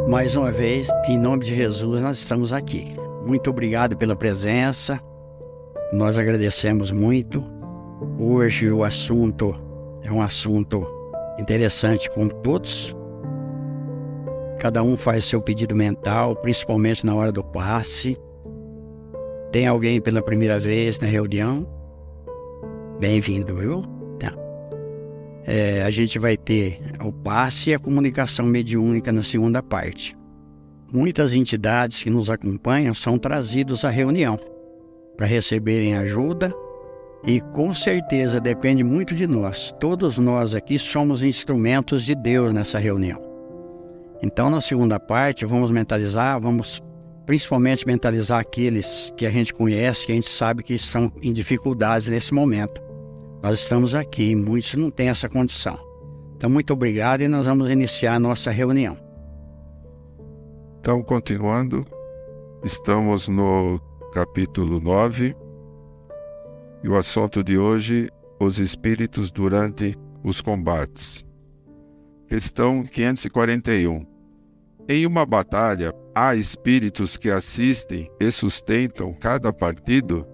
Mais uma vez, em nome de Jesus, nós estamos aqui. Muito obrigado pela presença, nós agradecemos muito. Hoje o assunto é um assunto interessante com todos. Cada um faz seu pedido mental, principalmente na hora do passe. Tem alguém pela primeira vez na reunião? Bem-vindo, viu? Tá. A gente vai ter o passe e a comunicação mediúnica na segunda parte. Muitas entidades que nos acompanham são trazidos à reunião para receberem ajuda e com certeza depende muito de nós. Todos nós aqui somos instrumentos de Deus nessa reunião. Então na segunda parte vamos principalmente mentalizar aqueles que a gente conhece, que a gente sabe que estão em dificuldades nesse momento. Nós estamos aqui, muitos não têm essa condição. Então, muito obrigado e nós vamos iniciar a nossa reunião. Então, continuando, estamos no capítulo 9 e o assunto de hoje, os espíritos durante os combates. Questão 541. Em uma batalha, há espíritos que assistem e sustentam cada partido?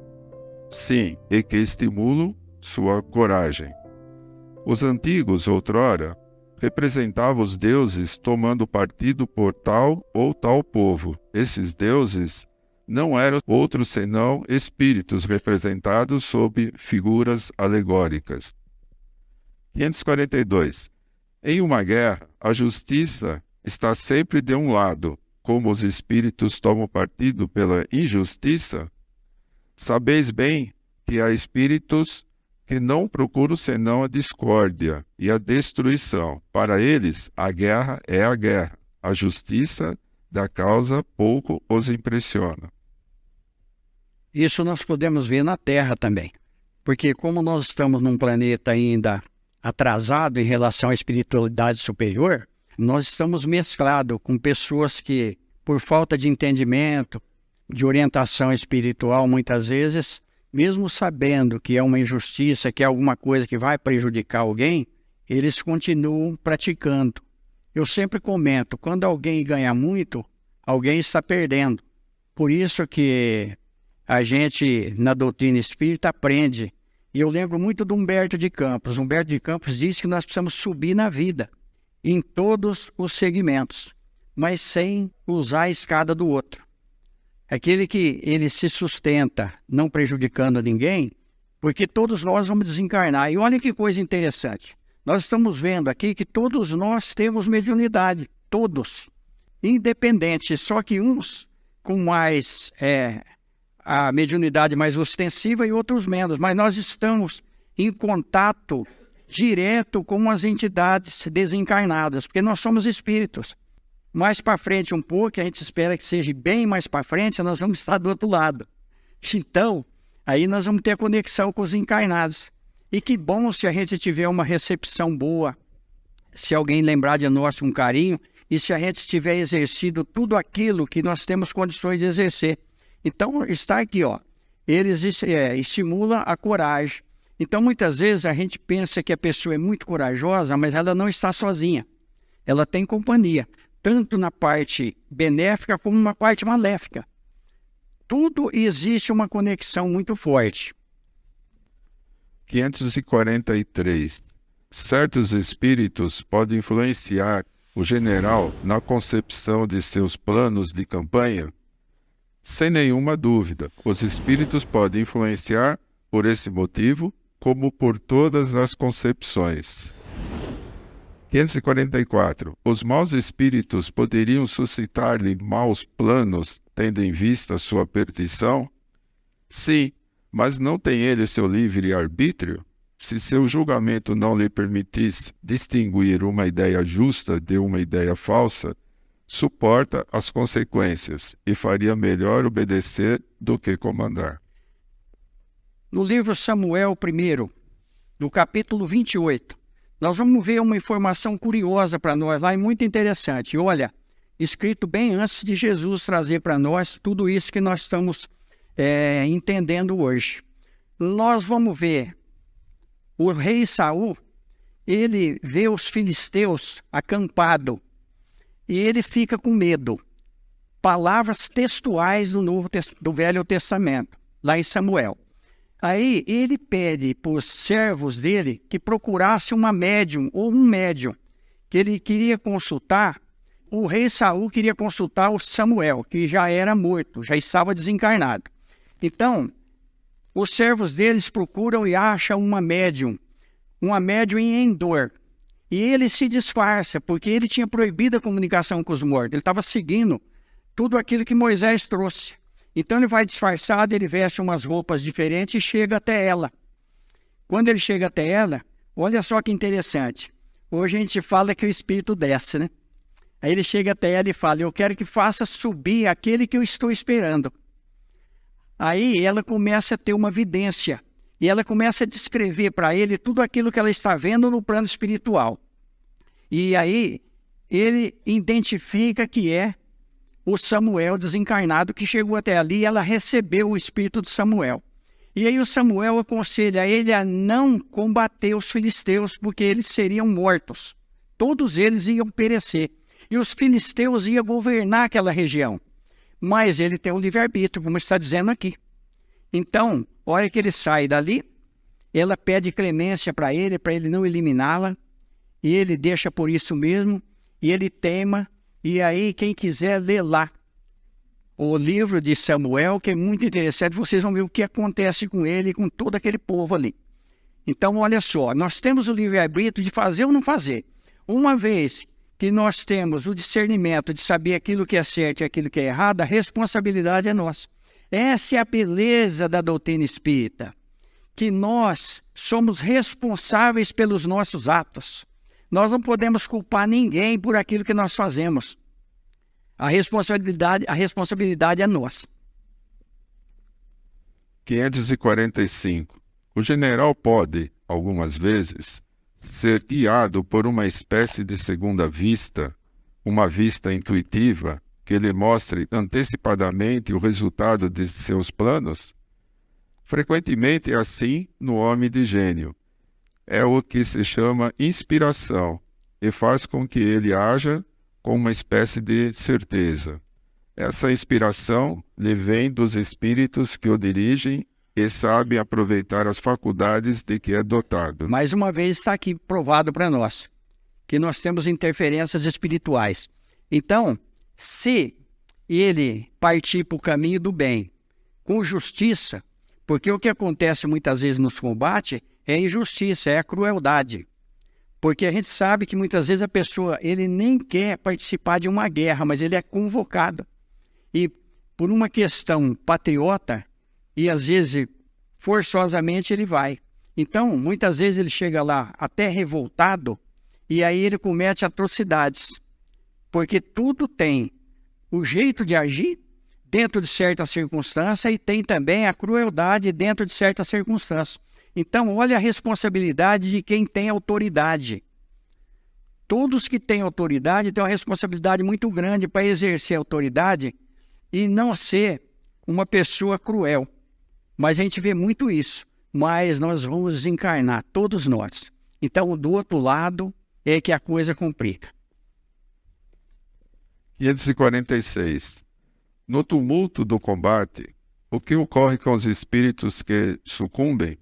Sim, e que estimulam sua coragem. Os antigos, outrora, representavam os deuses tomando partido por tal ou tal povo. Esses deuses não eram outros senão espíritos representados sob figuras alegóricas. 542. Em uma guerra, a justiça está sempre de um lado. Como os espíritos tomam partido pela injustiça? Sabeis bem que há espíritos que não procuram senão a discórdia e a destruição. Para eles, a guerra é a guerra. A justiça da causa pouco os impressiona. Isso nós podemos ver na Terra também. Porque como nós estamos num planeta ainda atrasado em relação à espiritualidade superior, nós estamos mesclados com pessoas que, por falta de entendimento, de orientação espiritual, muitas vezes, mesmo sabendo que é uma injustiça, que é alguma coisa que vai prejudicar alguém, eles continuam praticando. Eu sempre comento, quando alguém ganha muito, alguém está perdendo. Por isso que a gente, na doutrina espírita, aprende. E eu lembro muito do Humberto de Campos. Humberto de Campos diz que nós precisamos subir na vida, em todos os segmentos, mas sem usar a escada do outro. Aquele que ele se sustenta, não prejudicando ninguém, porque todos nós vamos desencarnar. E olha que coisa interessante. Nós estamos vendo aqui que todos nós temos mediunidade, todos, independentes, só que uns com mais a mediunidade mais ostensiva e outros menos. Mas nós estamos em contato direto com as entidades desencarnadas, porque nós somos espíritos. Mais para frente um pouco, a gente espera que seja bem mais para frente, nós vamos estar do outro lado. Então, aí nós vamos ter a conexão com os encarnados. E que bom se a gente tiver uma recepção boa, se alguém lembrar de nós com carinho, e se a gente tiver exercido tudo aquilo que nós temos condições de exercer. Então, está aqui, ó, eles estimulam a coragem. Então, muitas vezes a gente pensa que a pessoa é muito corajosa, mas ela não está sozinha. Ela tem companhia, tanto na parte benéfica como na parte maléfica. Tudo existe uma conexão muito forte. 543. Certos espíritos podem influenciar o general na concepção de seus planos de campanha? Sem nenhuma dúvida, os espíritos podem influenciar por esse motivo, como por todas as concepções. 544. Os maus espíritos poderiam suscitar-lhe maus planos, tendo em vista sua perdição? Sim, mas não tem ele seu livre-arbítrio? Se seu julgamento não lhe permitisse distinguir uma ideia justa de uma ideia falsa, suporta as consequências e faria melhor obedecer do que comandar. No livro Samuel I, no capítulo 28, nós vamos ver uma informação curiosa para nós lá e muito interessante. Olha, escrito bem antes de Jesus trazer para nós tudo isso que nós estamos entendendo hoje. Nós vamos ver o rei Saul, ele vê os filisteus acampados e ele fica com medo. Palavras textuais do Velho Testamento, lá em Samuel. Aí ele pede para os servos dele que procurasse uma médium ou um médium que ele queria consultar. O rei Saul queria consultar o Samuel, que já era morto, já estava desencarnado. Então, os servos deles procuram e acham uma médium em Endor. E ele se disfarça, porque ele tinha proibido a comunicação com os mortos. Ele estava seguindo tudo aquilo que Moisés trouxe. Então ele vai disfarçado, ele veste umas roupas diferentes e chega até ela. Quando ele chega até ela, olha só que interessante. Hoje a gente fala que o espírito desce, né? Aí ele chega até ela e fala: eu quero que faça subir aquele que eu estou esperando. Aí ela começa a ter uma vidência. E ela começa a descrever para ele tudo aquilo que ela está vendo no plano espiritual. E aí ele identifica que é o Samuel desencarnado que chegou até ali e ela recebeu o espírito de Samuel. E aí o Samuel aconselha ele a não combater os filisteus, porque eles seriam mortos. Todos eles iam perecer. E os filisteus iam governar aquela região. Mas ele tem o livre-arbítrio, como está dizendo aqui. Então, a hora que ele sai dali, ela pede clemência para ele não eliminá-la. E ele deixa por isso mesmo, e ele tema. E aí, quem quiser ler lá o livro de Samuel, que é muito interessante, vocês vão ver o que acontece com ele e com todo aquele povo ali. Então, olha só, nós temos o livre-arbítrio de fazer ou não fazer. Uma vez que nós temos o discernimento de saber aquilo que é certo e aquilo que é errado, a responsabilidade é nossa. Essa é a beleza da doutrina espírita, que nós somos responsáveis pelos nossos atos. Nós não podemos culpar ninguém por aquilo que nós fazemos. A responsabilidade é nossa. 545. O general pode, algumas vezes, ser guiado por uma espécie de segunda vista, uma vista intuitiva, que lhe mostre antecipadamente o resultado de seus planos? Frequentemente é assim no homem de gênio. É o que se chama inspiração, e faz com que ele haja com uma espécie de certeza. Essa inspiração lhe vem dos espíritos que o dirigem e sabe aproveitar as faculdades de que é dotado. Mais uma vez está aqui provado para nós, que nós temos interferências espirituais. Então, se ele partir para o caminho do bem, com justiça, porque o que acontece muitas vezes nos combates é a injustiça, é a crueldade. Porque a gente sabe que muitas vezes a pessoa, ele nem quer participar de uma guerra, mas ele é convocado. E por uma questão patriota, e às vezes forçosamente ele vai. Então, muitas vezes ele chega lá até revoltado, e aí ele comete atrocidades. Porque tudo tem o jeito de agir dentro de certa circunstância e tem também a crueldade dentro de certa circunstância. Então, olha a responsabilidade de quem tem autoridade. Todos que têm autoridade têm uma responsabilidade muito grande para exercer a autoridade e não ser uma pessoa cruel. Mas a gente vê muito isso. Mas nós vamos desencarnar, todos nós. Então, do outro lado é que a coisa complica. 546. No tumulto do combate, o que ocorre com os espíritos que sucumbem?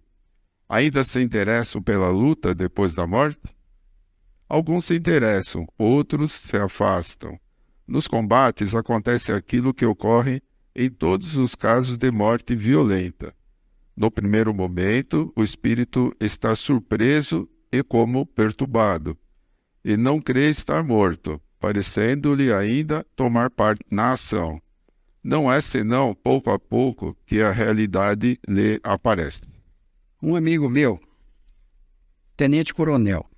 Ainda se interessam pela luta depois da morte? Alguns se interessam, outros se afastam. Nos combates acontece aquilo que ocorre em todos os casos de morte violenta. No primeiro momento, o espírito está surpreso e como perturbado, e não crê estar morto, parecendo-lhe ainda tomar parte na ação. Não é senão pouco a pouco que a realidade lhe aparece. Um amigo meu, tenente-coronel,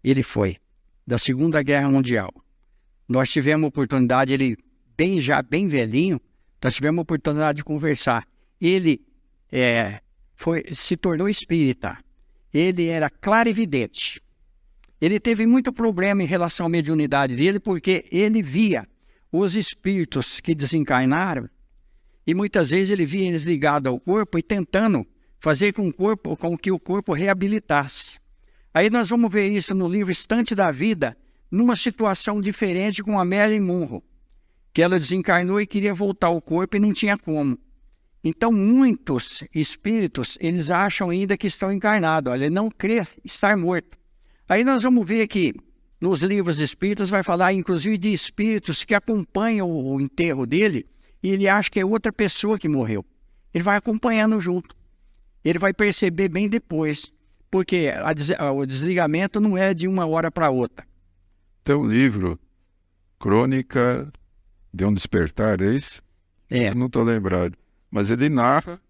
ele foi da Segunda Guerra Mundial. Nós tivemos a oportunidade, ele bem velhinho, nós tivemos a oportunidade de conversar. Ele se tornou espírita. Ele era clarividente. Ele teve muito problema em relação à mediunidade dele, porque ele via os espíritos que desencarnaram e muitas vezes ele via eles ligados ao corpo e tentando fazer com que o corpo reabilitasse. Aí nós vamos ver isso no livro Estante da Vida, numa situação diferente com a Marilyn Monroe, que ela desencarnou e queria voltar ao corpo e não tinha como. Então, muitos espíritos, eles acham ainda que estão encarnados, olha, ele não crê estar morto. Aí nós vamos ver que nos livros espíritas vai falar, inclusive, de espíritos que acompanham o enterro dele e ele acha que é outra pessoa que morreu. Ele vai acompanhando junto. Ele vai perceber bem depois, porque o desligamento não é de uma hora para outra. Tem um livro, Crônica de um Despertar, é isso? É. Eu não estou lembrado. Mas ele narra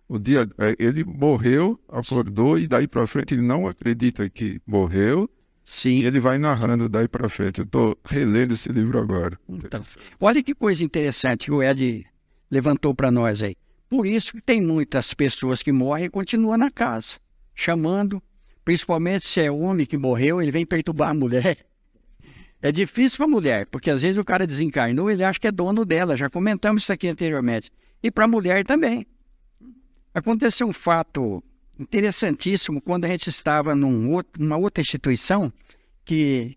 o dia. Ele morreu, acordou e daí para frente ele não acredita que morreu. Sim. E ele vai narrando daí para frente. Eu estou relendo esse livro agora. Então, olha que coisa interessante que o Ed levantou para nós aí. Por isso que tem muitas pessoas que morrem e continuam na casa, chamando, principalmente se é homem que morreu, ele vem perturbar a mulher. É difícil para a mulher, porque às vezes o cara desencarnou, ele acha que é dono dela, já comentamos isso aqui anteriormente. E para a mulher também. Aconteceu um fato interessantíssimo quando a gente estava numa outra instituição, que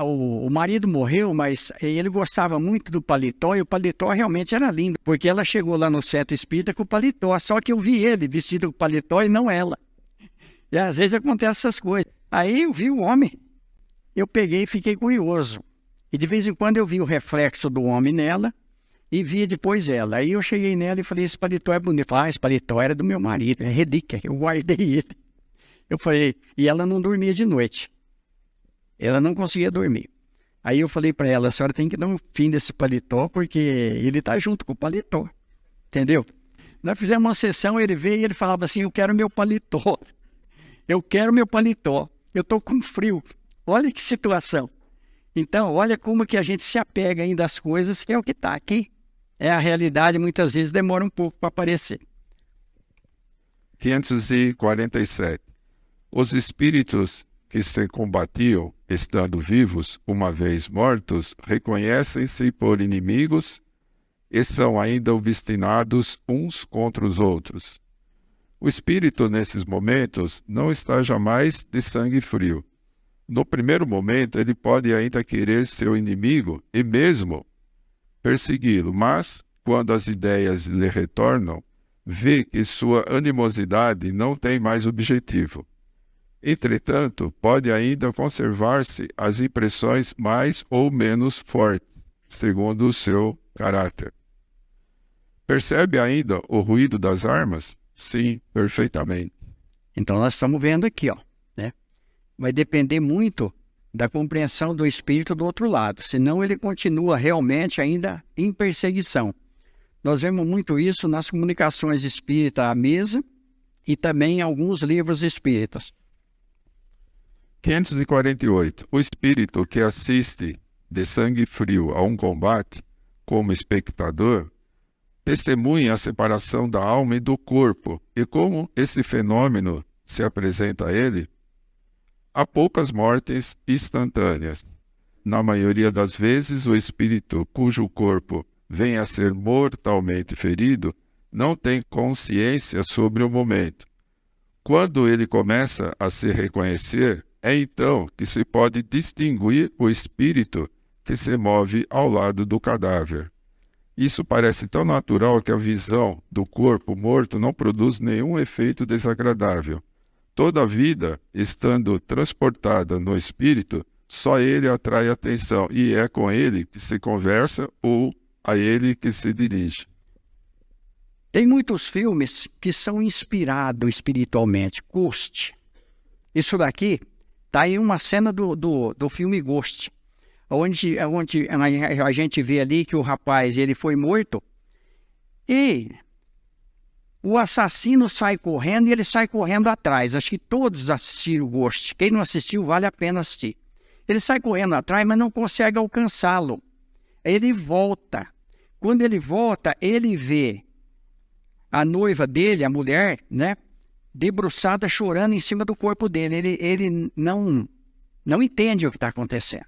o marido morreu, mas ele gostava muito do paletó, e o paletó realmente era lindo, porque ela chegou lá no centro espírita com o paletó, só que eu vi ele vestido com paletó e não ela. E às vezes acontecem essas coisas. Aí eu vi o homem, eu peguei e fiquei curioso. E de vez em quando eu vi o reflexo do homem nela e via depois ela. Aí eu cheguei nela e falei, esse paletó é bonito. Esse paletó era do meu marido, é relíquia, eu guardei ele. Eu falei, e ela não dormia de noite. Ela não conseguia dormir. Aí eu falei para ela, a senhora tem que dar um fim desse paletó, porque ele tá junto com o paletó. Entendeu? Nós fizemos uma sessão, ele veio e ele falava assim, eu quero meu paletó. Eu quero meu paletó. Eu tô com frio. Olha que situação. Então, olha como que a gente se apega ainda às coisas, que é o que está aqui. É a realidade, muitas vezes demora um pouco para aparecer. 547. Os espíritos que se combatiam, estando vivos, uma vez mortos, reconhecem-se por inimigos e são ainda obstinados uns contra os outros. O espírito, nesses momentos, não está jamais de sangue frio. No primeiro momento, ele pode ainda querer seu inimigo e mesmo persegui-lo, mas, quando as ideias lhe retornam, vê que sua animosidade não tem mais objetivo. Entretanto, pode ainda conservar-se as impressões mais ou menos fortes, segundo o seu caráter. Percebe ainda o ruído das armas? Sim, perfeitamente. Então nós estamos vendo aqui, ó, né? Vai depender muito da compreensão do espírito do outro lado, senão ele continua realmente ainda em perseguição. Nós vemos muito isso nas comunicações espírita à mesa e também em alguns livros espíritas. 548. O espírito que assiste de sangue frio a um combate, como espectador, testemunha a separação da alma e do corpo, e como esse fenômeno se apresenta a ele, há poucas mortes instantâneas. Na maioria das vezes, o espírito cujo corpo vem a ser mortalmente ferido não tem consciência sobre o momento. Quando ele começa a se reconhecer, é então que se pode distinguir o espírito que se move ao lado do cadáver. Isso parece tão natural que a visão do corpo morto não produz nenhum efeito desagradável. Toda a vida, estando transportada no espírito, só ele atrai atenção e é com ele que se conversa ou a ele que se dirige. Tem muitos filmes que são inspirados espiritualmente. Ghost. Isso daqui está em uma cena do filme Ghost, onde a gente vê ali que o rapaz ele foi morto e o assassino sai correndo e ele sai correndo atrás. Acho que todos assistiram o Ghost. Quem não assistiu, vale a pena assistir. Ele sai correndo atrás, mas não consegue alcançá-lo. Ele volta. Quando ele volta, ele vê a noiva dele, a mulher, né, debruçada chorando em cima do corpo dele. Ele não entende o que está acontecendo.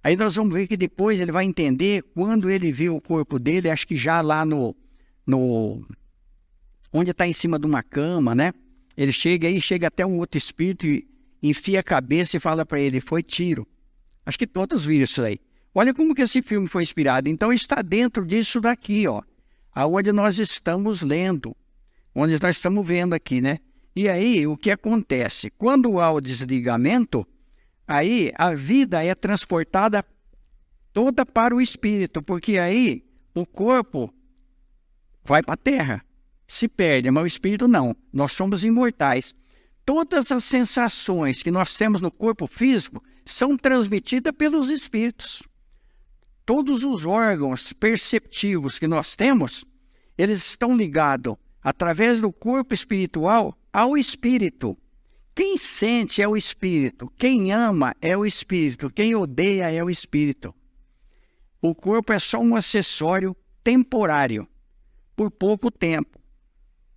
Aí nós vamos ver que depois ele vai entender quando ele vê o corpo dele, acho que já lá onde está em cima de uma cama, né? Ele chega até um outro espírito e enfia a cabeça e fala para ele, foi tiro. Acho que todos viram isso aí. Olha como que esse filme foi inspirado. Então está dentro disso daqui, ó, aonde nós estamos lendo, onde nós estamos vendo aqui, né? E aí, o que acontece? Quando há o desligamento, aí a vida é transportada toda para o espírito, porque aí o corpo vai para a terra, se perde, mas o espírito não. Nós somos imortais. Todas as sensações que nós temos no corpo físico são transmitidas pelos espíritos. Todos os órgãos perceptivos que nós temos, eles estão ligados através do corpo espiritual ao espírito. Quem sente é o espírito, quem ama é o espírito, quem odeia é o espírito. O corpo é só um acessório temporário, por pouco tempo,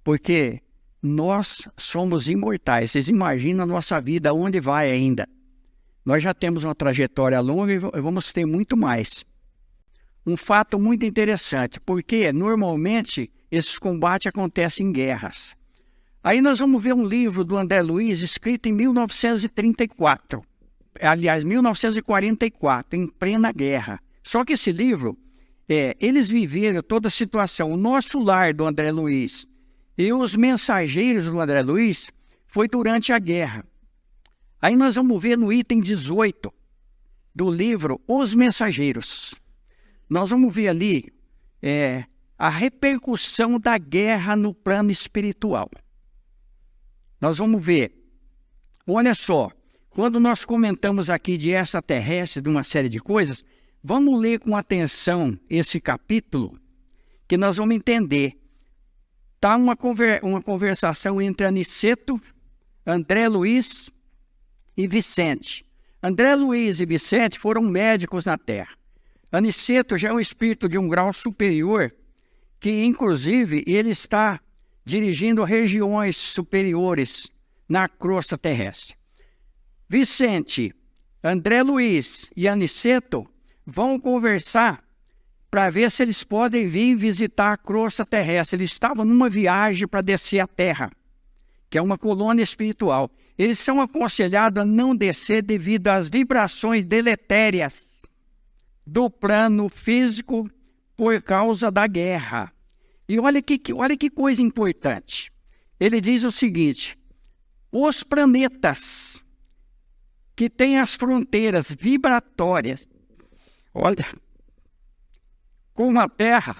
porque nós somos imortais. Vocês imaginam a nossa vida, onde vai ainda? Nós já temos uma trajetória longa e vamos ter muito mais. Um fato muito interessante, porque normalmente esses combates acontecem em guerras. Aí nós vamos ver um livro do André Luiz, escrito em 1934. Aliás, 1944, em plena guerra. Só que esse livro, eles viveram toda a situação. O nosso lar do André Luiz e os mensageiros do André Luiz foi durante a guerra. Aí nós vamos ver no item 18 do livro Os Mensageiros. Nós vamos ver ali a repercussão da guerra no plano espiritual. Nós vamos ver, olha só, quando nós comentamos aqui de extraterrestre, de uma série de coisas, vamos ler com atenção esse capítulo, que nós vamos entender. Está uma conversação entre Aniceto, André Luiz e Vicente. André Luiz e Vicente foram médicos na Terra. Aniceto já é um espírito de um grau superior, que inclusive ele está dirigindo regiões superiores na crosta terrestre. Vicente, André Luiz e Aniceto vão conversar para ver se eles podem vir visitar a crosta terrestre. Eles estavam numa viagem para descer a Terra, que é uma colônia espiritual. Eles são aconselhados a não descer devido às vibrações deletérias do plano físico por causa da guerra. E olha que coisa importante. Ele diz o seguinte, os planetas que têm as fronteiras vibratórias, olha, como a Terra,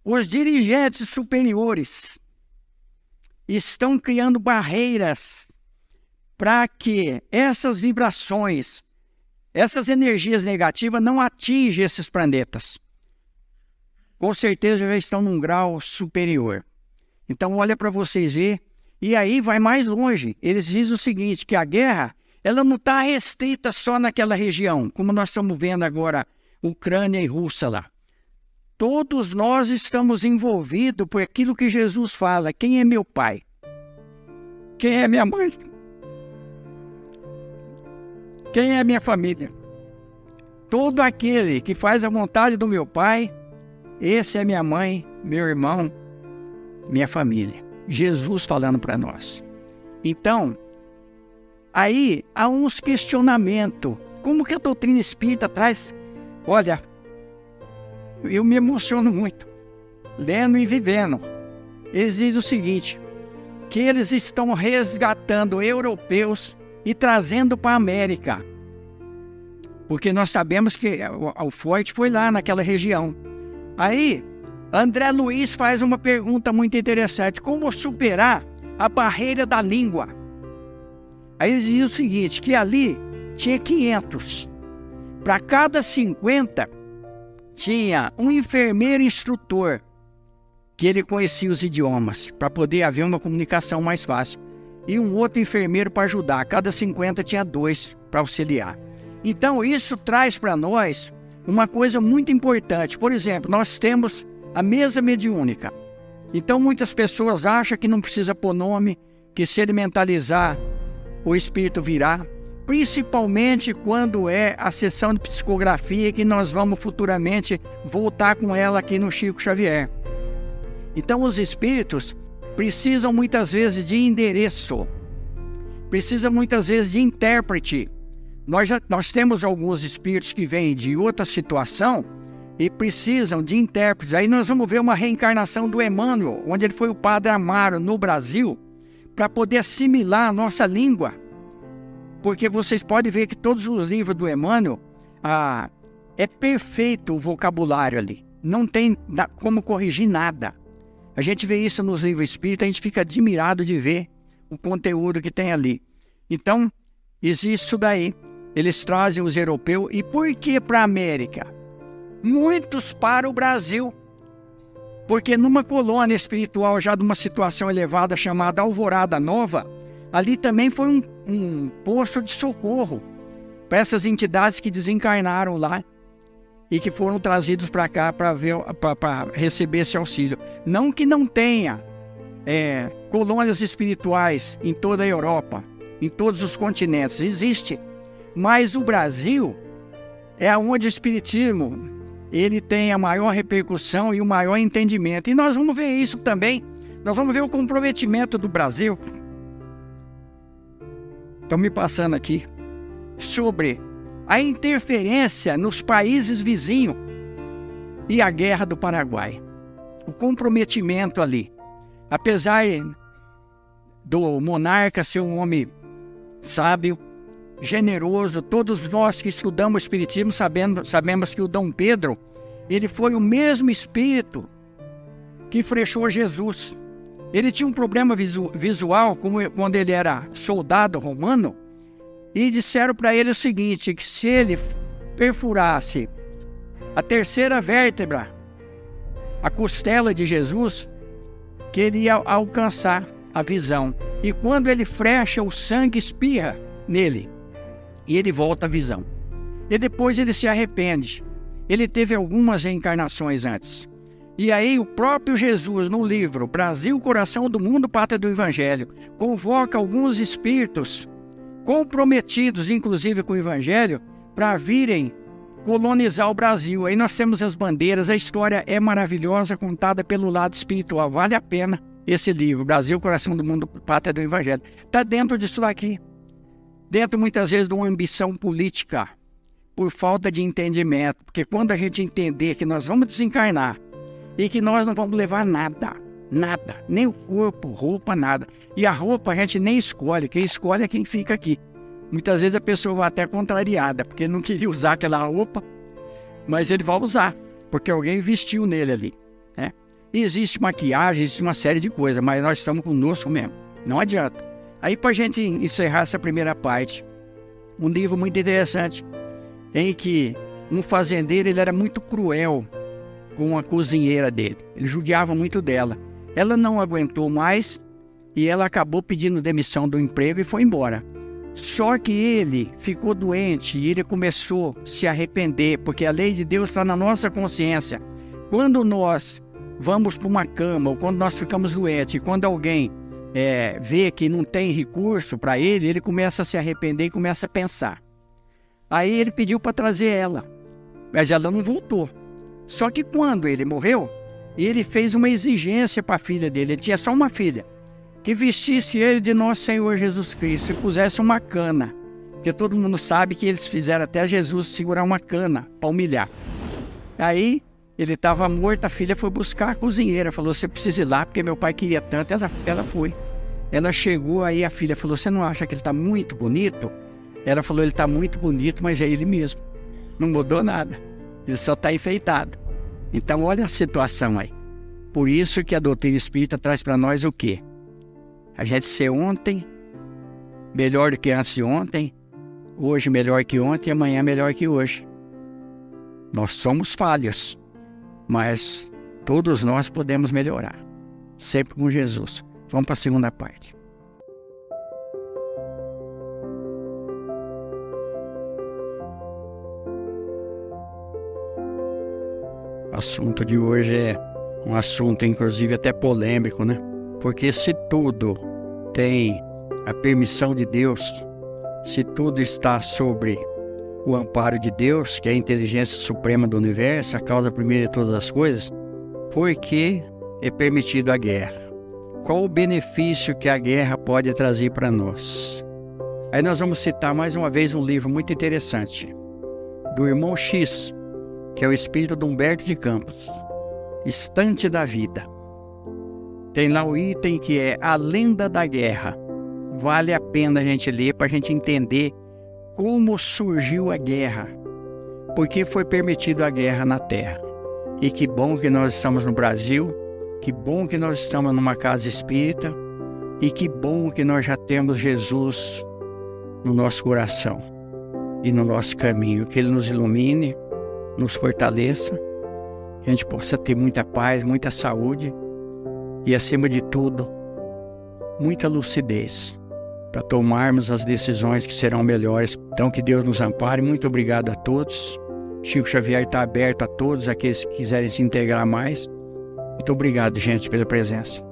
os dirigentes superiores estão criando barreiras para que essas vibrações, essas energias negativas não atinjam esses planetas. Com certeza já estão num grau superior. Então olha para vocês verem. E aí vai mais longe. Eles dizem o seguinte, que a guerra ela não está restrita só naquela região, como nós estamos vendo agora, Ucrânia e Rússia lá. Todos nós estamos envolvidos por aquilo que Jesus fala. Quem é meu pai? Quem é minha mãe? Quem é minha família? Todo aquele que faz a vontade do meu pai, esse é minha mãe, meu irmão, minha família. Jesus falando para nós. Então, aí há uns questionamentos. Como que a doutrina espírita traz... Olha, eu me emociono muito, lendo e vivendo. Eles dizem o seguinte, que eles estão resgatando europeus e trazendo para a América. Porque nós sabemos que o forte foi lá naquela região. Aí, André Luiz faz uma pergunta muito interessante. Como superar a barreira da língua? Aí eles dizem o seguinte, que ali tinha 500. Para cada 50, tinha um enfermeiro instrutor, que ele conhecia os idiomas, para poder haver uma comunicação mais fácil. E um outro enfermeiro para ajudar. Cada 50 tinha 2 para auxiliar. Então isso traz para nós uma coisa muito importante. Por exemplo, nós temos a mesa mediúnica. Então muitas pessoas acham que não precisa pôr nome, que se ele mentalizar, o espírito virá. Principalmente quando é a sessão de psicografia, que nós vamos futuramente voltar com ela aqui no Chico Xavier. Então os espíritos precisam muitas vezes de endereço. precisa muitas vezes de intérprete. Nós temos alguns espíritos que vêm de outra situação e precisam de intérpretes. Aí nós vamos ver uma reencarnação do Emmanuel, onde ele foi o Padre Amaro no Brasil, para poder assimilar a nossa língua. Porque vocês podem ver que todos os livros do Emmanuel, é perfeito o vocabulário ali. Não tem como corrigir nada. A gente vê isso nos livros espíritas, a gente fica admirado de ver o conteúdo que tem ali. Então, existe isso daí. Eles trazem os europeus. E por que para a América? Muitos para o Brasil. Porque numa colônia espiritual, já de uma situação elevada chamada Alvorada Nova, ali também foi um posto de socorro para essas entidades que desencarnaram lá e que foram trazidos para cá para receber esse auxílio. Não que não tenha colônias espirituais em toda a Europa, em todos os continentes, existe. Mas o Brasil é onde o espiritismo ele tem a maior repercussão e o maior entendimento. E nós vamos ver isso também. Nós vamos ver o comprometimento do Brasil. Estão me passando aqui sobre a interferência nos países vizinhos e a guerra do Paraguai. O comprometimento ali. Apesar do monarca ser um homem sábio, generoso, todos nós que estudamos o espiritismo sabemos que o Dom Pedro, ele foi o mesmo espírito que frechou Jesus. Ele tinha um problema visual quando ele era soldado romano, e disseram para ele o seguinte, que se ele perfurasse a terceira vértebra, a costela de Jesus, que ele ia alcançar a visão. E quando ele frecha, o sangue espirra nele e ele volta à visão. E depois ele se arrepende. Ele teve algumas reencarnações antes. E aí o próprio Jesus, no livro Brasil, Coração do Mundo, Pátria do Evangelho, convoca alguns espíritos comprometidos, inclusive com o Evangelho, para virem colonizar o Brasil. Aí nós temos as bandeiras, a história é maravilhosa, contada pelo lado espiritual. Vale a pena esse livro, Brasil, Coração do Mundo, Pátria do Evangelho. Está dentro disso daqui. Dentro, muitas vezes, de uma ambição política, por falta de entendimento. Porque quando a gente entender que nós vamos desencarnar e que nós não vamos levar nada, nem o corpo, roupa, nada. E a roupa a gente nem escolhe, quem escolhe é quem fica aqui. Muitas vezes a pessoa vai até contrariada, porque não queria usar aquela roupa, mas ele vai usar, porque alguém vestiu nele ali, né? E existe maquiagem, existe uma série de coisas, mas nós estamos conosco mesmo, não adianta. Aí, para a gente encerrar essa primeira parte, um livro muito interessante, em que um fazendeiro ele era muito cruel com a cozinheira dele, ele judiava muito dela. Ela não aguentou mais e ela acabou pedindo demissão do emprego e foi embora. Só que ele ficou doente e ele começou a se arrepender, porque a lei de Deus está na nossa consciência. Quando nós vamos para uma cama ou quando nós ficamos doentes e quando alguém vê que não tem recurso para ele, ele começa a se arrepender e começa a pensar. Aí ele pediu para trazer ela, mas ela não voltou. Só que quando ele morreu, ele fez uma exigência para a filha dele, ele tinha só uma filha, que vestisse ele de nosso Senhor Jesus Cristo e pusesse uma cana, porque todo mundo sabe que eles fizeram até Jesus segurar uma cana para humilhar. Aí ele estava morto, a filha foi buscar a cozinheira, falou, você precisa ir lá, porque meu pai queria tanto. Ela foi. Ela chegou, aí a filha falou, você não acha que ele está muito bonito? Ela falou, ele está muito bonito, mas é ele mesmo. Não mudou nada, ele só está enfeitado. Então olha a situação aí. Por isso que a doutrina espírita traz para nós o quê? A gente ser ontem melhor do que antes de ontem, hoje melhor que ontem e amanhã melhor que hoje. Nós somos falhos, mas todos nós podemos melhorar, sempre com Jesus. Vamos para a segunda parte. O assunto de hoje é um assunto, inclusive, até polêmico, né? Porque se tudo tem a permissão de Deus, se tudo está sobre o amparo de Deus, que é a inteligência suprema do universo, a causa primeira de todas as coisas, por que é permitido a guerra? Qual o benefício que a guerra pode trazer para nós? Aí nós vamos citar mais uma vez um livro muito interessante, do irmão X, que é o espírito de Humberto de Campos, Estante da Vida. Tem lá o item que é A Lenda da Guerra. Vale a pena a gente ler para a gente entender como surgiu a guerra, por que foi permitido a guerra na Terra. E que bom que nós estamos no Brasil, que bom que nós estamos numa casa espírita, e que bom que nós já temos Jesus no nosso coração e no nosso caminho. Que Ele nos ilumine, nos fortaleça, que a gente possa ter muita paz, muita saúde e, acima de tudo, muita lucidez para tomarmos as decisões que serão melhores. Então, que Deus nos ampare. Muito obrigado a todos. Chico Xavier está aberto a todos aqueles que quiserem se integrar mais. Muito obrigado, gente, pela presença.